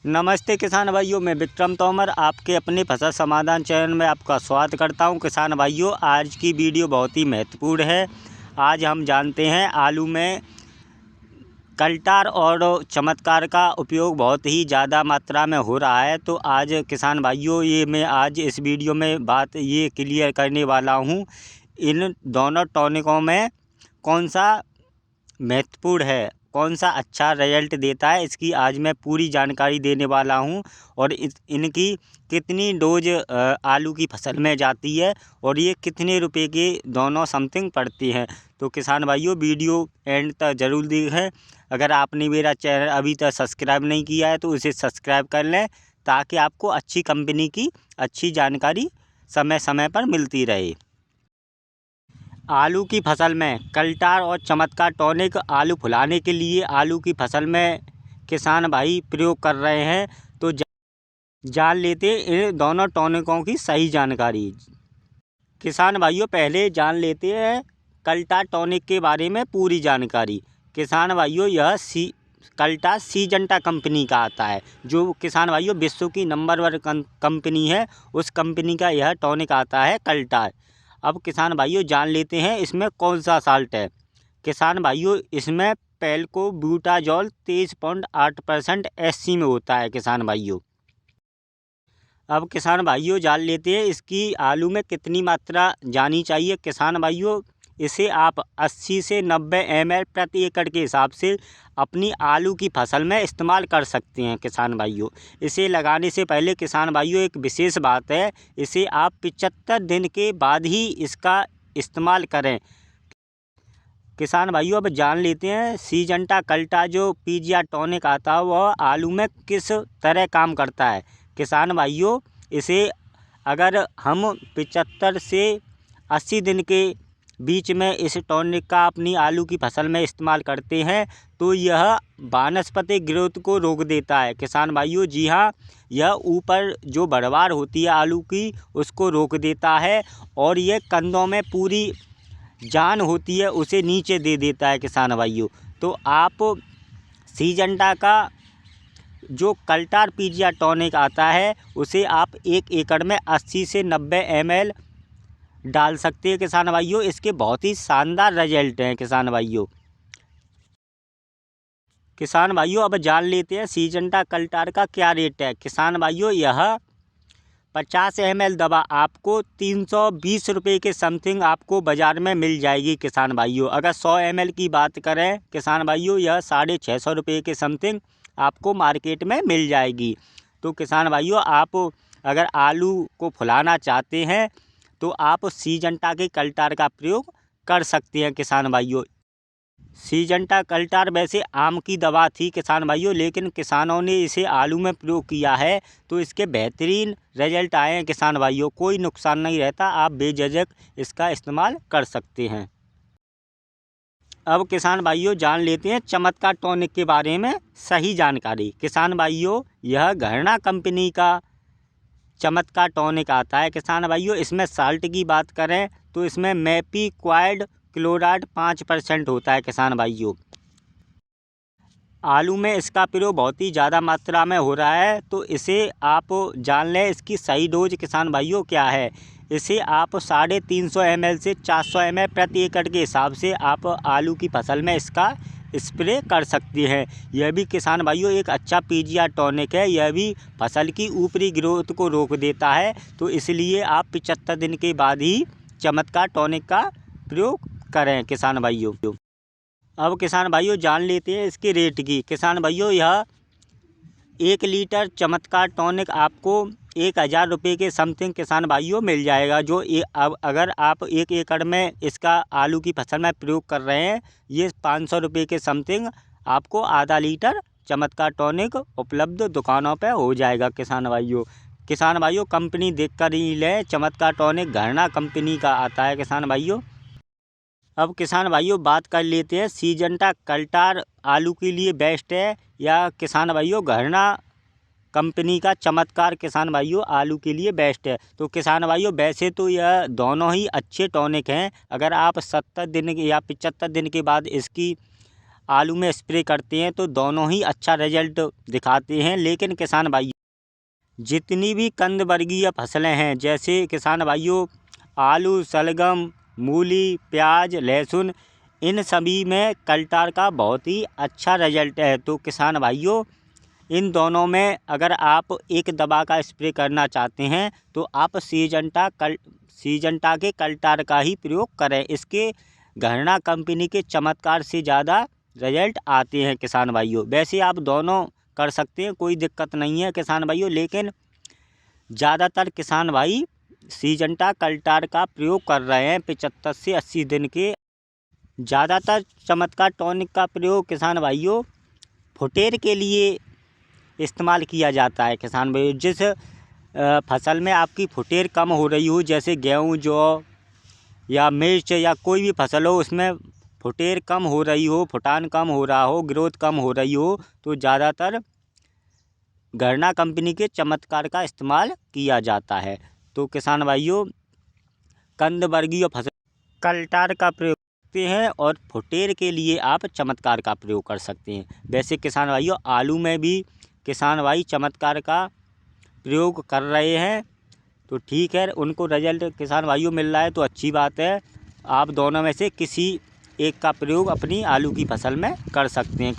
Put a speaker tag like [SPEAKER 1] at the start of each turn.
[SPEAKER 1] नमस्ते किसान भाइयों, मैं विक्रम तोमर आपके अपने फसल समाधान चैनल में आपका स्वागत करता हूं। किसान भाइयों, आज की वीडियो बहुत ही महत्वपूर्ण है। आज हम जानते हैं आलू में कल्टार और चमत्कार का उपयोग बहुत ही ज़्यादा मात्रा में हो रहा है। तो आज किसान भाइयों, मैं आज इस वीडियो में बात ये क्लियर करने वाला हूँ, इन दोनों टॉनिकों में कौन सा महत्वपूर्ण है, कौन सा अच्छा रिजल्ट देता है, इसकी आज मैं पूरी जानकारी देने वाला हूं। और इनकी कितनी डोज आलू की फसल में जाती है और ये कितने रुपए के दोनों समथिंग पड़ती हैं। तो किसान भाइयों, वीडियो एंड तक ज़रूर देखें। अगर आपने मेरा चैनल अभी तक सब्सक्राइब नहीं किया है तो उसे सब्सक्राइब कर लें, ताकि आपको अच्छी कंपनी की अच्छी जानकारी समय समय पर मिलती रहे। आलू की फसल में कल्टार और चमत्कार टॉनिक आलू फुलाने के लिए आलू की फसल में किसान भाई प्रयोग कर रहे हैं। तो जान लेते हैं इन दोनों टॉनिकों की सही जानकारी। किसान भाइयों, पहले जान लेते हैं कल्टार टॉनिक के बारे में पूरी जानकारी। किसान भाइयों, यह कल्टार सीजंटा कंपनी का आता है, जो किसान भाइयों विश्व की नंबर 1 कंपनी है। उस कंपनी का यह टॉनिक आता है कल्टार। अब किसान भाइयों, जान लेते हैं इसमें कौन सा साल्ट है। किसान भाइयों, इसमें पेल्को ब्यूटाजॉल 23.8% SC में होता है। किसान भाइयों, अब किसान भाइयों जान लेते हैं इसकी आलू में कितनी मात्रा जानी चाहिए। किसान भाइयों, इसे आप 80 से 90 ml प्रति एकड़ के हिसाब से अपनी आलू की फसल में इस्तेमाल कर सकते हैं। किसान भाइयों, इसे लगाने से पहले किसान भाइयों एक विशेष बात है, इसे आप 75 दिन के बाद ही इसका इस्तेमाल करें। किसान भाइयों, अब जान लेते हैं सीजंटा कल्टा जो पीजिया टॉनिक आता है वह आलू में किस तरह काम करता है। किसान भाइयों, इसे अगर हम 75 से 80 दिन के बीच में इस टॉनिक का अपनी आलू की फसल में इस्तेमाल करते हैं तो यह वानस्पतिक ग्रोथ को रोक देता है। किसान भाइयों, जी हाँ, यह ऊपर जो बढ़वार होती है आलू की उसको रोक देता है और यह कंदों में पूरी जान होती है उसे नीचे दे देता है। किसान भाइयों, तो आप सीजंटा का जो कल्टार पीजिया टॉनिक आता है उसे आप 1 एकड़ में 80 से 90 ml डाल सकते हैं। किसान भाइयों, इसके बहुत ही शानदार रिजल्ट हैं। किसान भाइयों, अब जान लेते हैं सीजंटा कल्टार का क्या रेट है। किसान भाइयों, यह 50 ml दवा आपको 320 रुपये के समथिंग आपको बाज़ार में मिल जाएगी। किसान भाइयों, अगर 100 ml की बात करें किसान भाइयों, यह 650 रुपये के समथिंग आपको मार्केट में मिल जाएगी। तो किसान भाइयों, आप अगर आलू को फुलाना चाहते हैं तो आप सीजंटा के कल्टार का प्रयोग कर सकते हैं। किसान भाइयों, सीजंटा कल्टार वैसे आम की दवा थी किसान भाइयों, लेकिन किसानों ने इसे आलू में प्रयोग किया है तो इसके बेहतरीन रिजल्ट आए हैं। किसान भाइयों, कोई नुकसान नहीं रहता, आप बेझिझक इसका इस्तेमाल कर सकते हैं। अब किसान भाइयों, जान लेते हैं चमत्कार टॉनिक के बारे में सही जानकारी। किसान भाइयों, यह घरना कंपनी का चमत्कार टॉनिक आता है। किसान भाइयों, इसमें साल्ट की बात करें तो इसमें मैपीक्वाइड क्लोराइड 5% होता है। किसान भाइयों, आलू में इसका प्रयोग बहुत ही ज़्यादा मात्रा में हो रहा है, तो इसे आप जान लें इसकी सही डोज किसान भाइयों क्या है। इसे आप 350 ml से 400 ml प्रति एकड़ के हिसाब से आप आलू की फसल में इसका स्प्रे कर सकती हैं। यह भी किसान भाइयों एक अच्छा पीजिया टॉनिक है, यह भी फसल की ऊपरी ग्रोथ को रोक देता है। तो इसलिए आप 75 दिन के बाद ही चमत्कार टॉनिक का प्रयोग करें। किसान भाइयों, अब किसान भाइयों जान लेते हैं इसके रेट की। किसान भाइयों, यह 1 लीटर चमत्कार टॉनिक आपको 1000 रुपये के समथिंग किसान भाइयों मिल जाएगा। जो अब अगर आप 1 एकड़ में इसका आलू की फसल में प्रयोग कर रहे हैं, ये 500 रुपये के समथिंग आपको आधा लीटर चमत्कार टॉनिक उपलब्ध दुकानों पे हो जाएगा। किसान भाइयों, कंपनी देख कर ही लें, चमत्कार टॉनिक घरना कंपनी का आता है। किसान भाइयों, अब किसान भाइयों बात कर लेते हैं सीजंटा कल्टार आलू के लिए बेस्ट है या किसान भाइयों घरना कंपनी का चमत्कार किसान भाइयों आलू के लिए बेस्ट है। तो किसान भाइयों, वैसे तो यह दोनों ही अच्छे टॉनिक हैं। अगर आप 70 दिन या 75 दिन के बाद इसकी आलू में स्प्रे करते हैं तो दोनों ही अच्छा रिजल्ट दिखाते हैं। लेकिन किसान भाइयों, जितनी भी कंद वर्गीय फसलें हैं, जैसे किसान भाइयों आलू, शलगम, मूली, प्याज, लहसुन, इन सभी में कल्टार का बहुत ही अच्छा रिजल्ट है। तो किसान भाइयों, इन दोनों में अगर आप एक दवा का स्प्रे करना चाहते हैं तो आप सीजंटा के कल्टार का ही प्रयोग करें। इसके घरना कंपनी के चमत्कार से ज़्यादा रिजल्ट आते हैं किसान भाइयों। वैसे आप दोनों कर सकते हैं, कोई दिक्कत नहीं है किसान भाइयों, लेकिन ज़्यादातर किसान भाई सीजंटा कल्टार का प्रयोग कर रहे हैं 75 से 80 दिन के। ज़्यादातर चमत्कार टॉनिक का प्रयोग किसान भाइयों फुटेर के लिए इस्तेमाल किया जाता है। किसान भाइयों, जिस फसल में आपकी फुटेर कम हो रही हो, जैसे गेहूँ, जौ या मिर्च या कोई भी फसल हो, उसमें फुटेर कम हो रही हो, फुटान कम हो रहा हो, ग्रोथ कम हो रही हो, तो ज़्यादातर घरना कंपनी के चमत्कार का इस्तेमाल किया जाता है। तो किसान भाइयों, कंद वर्गीय फसल कल्टार का प्रयोग करते हैं और फुटेर के लिए आप चमत्कार का प्रयोग कर सकते हैं। वैसे किसान भाइयों, आलू में भी किसान भाई चमत्कार का प्रयोग कर रहे हैं, तो ठीक है, उनको रिजल्ट किसान भाइयों मिल रहा है तो अच्छी बात है। आप दोनों में से किसी एक का प्रयोग अपनी आलू की फसल में कर सकते हैं।